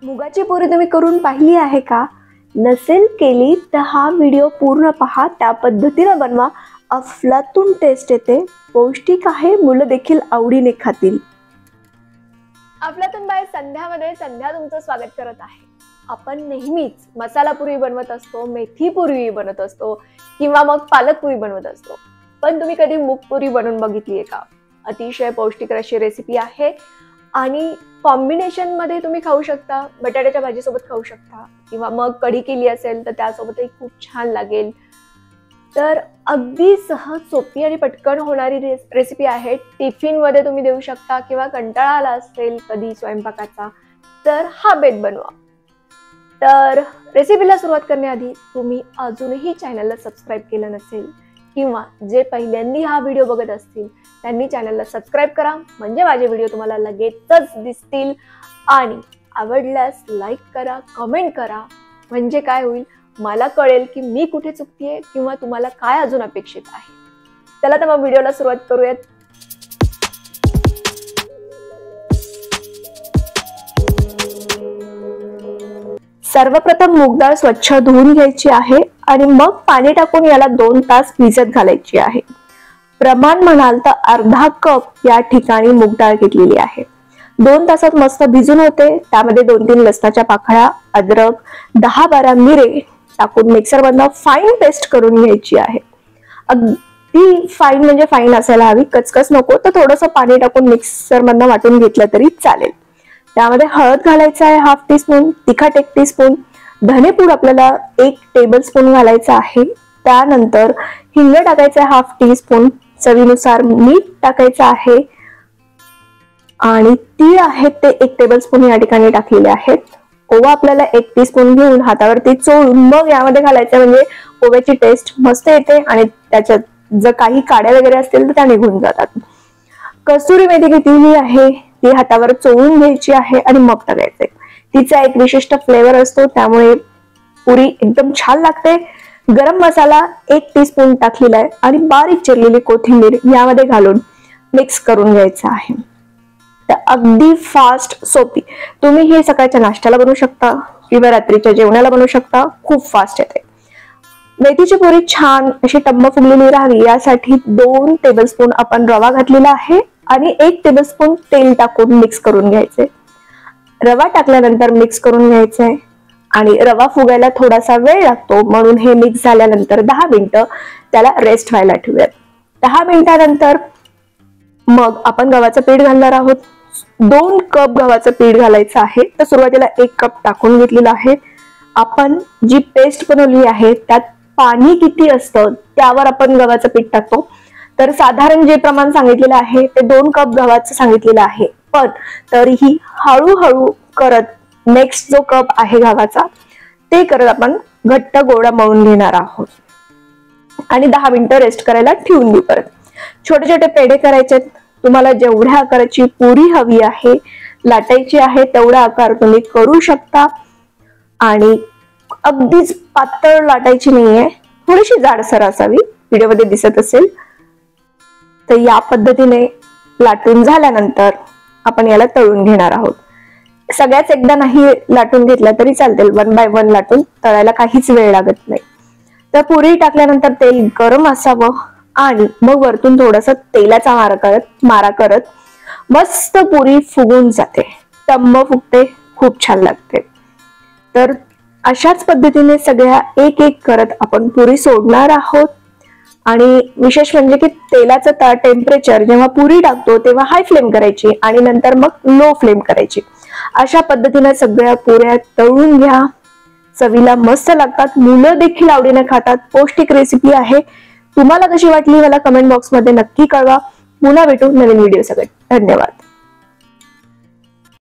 मुगाची पुरी तुम्ही करून पाहिली आहे का? नसेल केली तर हा व्हिडिओ पूर्ण पहा, त्या पद्धतीने बनवा. अफलातून टेस्ट येते, पौष्टिक आहे, मुलं देखील आवडीने खातील. अफलातून बाय संध्यामध्ये संध्या तुमचं स्वागत करत आहे. आपण नेहमीच मसाला पुरी बनवत असतो, मेथी पुरी बनवत असतो किंवा मग पालक पुरी बनवत असतो. पण तुम्ही कधी मूग पुरी बनवून बघितली आहे का? अतिशय पौष्टिक अशी रेसिपी आहे आणि कॉम्बिनेशन मध्ये तुम्ही खाऊ शकता. बटाट्याच्या भाजी सोबत खाऊ शकता किंवा मग कढी केली असेल तर त्यासोबतही खूप छान लागेल. तर अगदी सहज, सोपी आणि पटकन होणारी रेसिपी आहे. टिफिन मध्ये तुम्ही देऊ शकता किंवा कंटाळा आला असेल कधी स्वयंपाकाचा तर हा बेत बनवा. तर रेसिपीला सुरुवात करण्याआधी तुम्ही अजूनही चॅनलला सबस्क्राईब केलं नसेल किंवा जे पहिल्यांदा हा व्हिडिओ बघत असतील त्यांनी चॅनलला सबस्क्राईब करा, म्हणजे माझे व्हिडिओ तुम्हाला लगेचच दिसतील. आणि आवडल्यास लाईक करा, कमेंट करा, म्हणजे काय होईल, मला कळेल की मी कुठे चुकतेय किंवा तुम्हाला काय अजून अपेक्षित आहे. चला तर मग व्हिडिओला सुरुवात करूयात. सर्वप्रथम मूग डाळ स्वच्छ धुवून घ्यायची आहे आणि मग पाणी टाकून याला 2 तास भिजत घालायची आहे. प्रमाण म्हणाल तर अर्धा कप या ठिकाणी मूग डाळ घेतलेली आहे. 2 तासात मस्त भिजून होते. त्यामध्ये 2-3 लसणाच्या पाकळ्या, अद्रक, 10-12 मिरे टाकून मिक्सर मधून फाईन पेस्ट करून घ्यायची आहे. अगदी फाईन म्हणजे फाईन असायला हवी, कचकच नको. तर थोडंसं पाणी टाकून मिक्सर मधून वाटून घेतलं तरी चालेल. त्यामध्ये हळद घालायचं आहे 1/2 टीस्पून, तिखट 1 टीस्पून, धनेपूड आपल्याला 1 टेबलस्पून घालायचं आहे. त्यानंतर हिंग टाकायचं आहे 1/2 टीस्पून, चवीनुसार मीठ टाकायचं आहे आणि तीळ आहेत ते 1 टेबलस्पून या ठिकाणी टाकलेले आहेत. ओवा आपल्याला 1 टीस्पून घेऊन हातावरती चोळून मग यामध्ये घालायचं, म्हणजे ओव्याची टेस्ट मस्त येते आणि त्याच्यात जर काही काड्या वगैरे असतील तर त्या निघून जातात. कसुरी मेथी घेतलेली आहे, ती हातावर चोळून घ्यायची आहे आणि मग टाकायचे. तिचा एक विशिष्ट फ्लेवर असतो, त्यामुळे पुरी एकदम छान लागते. गरम मसाला 1 टीस्पून टाकलेला आहे आणि बारीक चिरलेली कोथिंबीर यामध्ये घालून मिक्स करून घ्यायचं आहे. तर अगदी फास्ट, सोपी. तुम्ही हे सकाळच्या नाश्त्याला बनवू शकता किंवा रात्रीच्या जेवणाला बनवू शकता. खूप फास्ट येते. मेथीची पुरी छान अशी टम्म फुगलेली राहावी यासाठी 2 टेबलस्पून आपण रवा घातलेला आहे आणि 1 टेबलस्पून तेल टाकून मिक्स करून घ्यायचे. रवा टाकल्यानंतर मिक्स करून घ्यायचंय आणि रवा फुगायला थोडासा वेळ लागतो, म्हणून हे मिक्स झाल्यानंतर 10 मिनिटं त्याला रेस्ट व्हायला ठेवूयात. 10 मिनिटानंतर मग आपण गव्हाचं पीठ घालणार आहोत. 2 कप गव्हाचं पीठ घालायचं आहे. तर सुरुवातीला 1 कप टाकून घेतलेलं आहे. आपण जी पेस्ट बनवली आहे त्यात पाणी किती असतं त्यावर आपण गव्हाचं पीठ टाकतो. तर साधारण जे प्रमाण सांगितलेलं आहे ते 2 कप गव्हाचं सांगितलेलं आहे, पण तरीही हळूहळू करत नेक्स्ट जो कप आहे गव्हाचा ते करत आपण घट्ट गोळा मळून घेणार आहोत आणि 10 मिनिटं रेस्ट करायला ठेवून देऊ. परत छोटे छोटे पेढे करायचे. तुम्हाला जेवढ्या आकाराची पुरी हवी आहे, लाटायची आहे, तेवढा आकार तुम्ही करू शकता. आणि अगदीच पातळ लाटायची नाहीये, थोडीशी जाडसर असावी, व्हिडिओमध्ये दिसत असेल. तर या पद्धतीने लाटून झाल्यानंतर आपण याला तळून घेणार आहोत. सगळ्याच एकदा नाही लाटून घेतला तरी चालतील, 1 बाय 1 लाटून तळायला काहीच वेळ लागत नाही. तर पुरी टाकल्यानंतर तेल गरम असावं आणि मग वरतून थोडस तेलाचा मारा करत मस्त पुरी फुगून जाते, टम्म फुगते, खूप छान लागते. तर अशाच पद्धतीने सगळ्या एक एक करत आपण पुरी सोडणार आहोत. आणि विशेष म्हणजे की तेलाचं टेम्परेचर जेव्हा पुरी टाकतो तेव्हा हाय फ्लेम करायची आणि नंतर मग लो फ्लेम करायची. अशा पद्धतीने सगळ्या पुऱ्या तळून घ्या. चवीला मस्त लागतात, मुलं देखील आवडीने खातात. पौष्टिक रेसिपी आहे. तुम्हाला कशी वाटली मला कमेंट बॉक्स मध्ये नक्की कळवा. पुन्हा भेटू नवीन व्हिडिओ सगळे. धन्यवाद.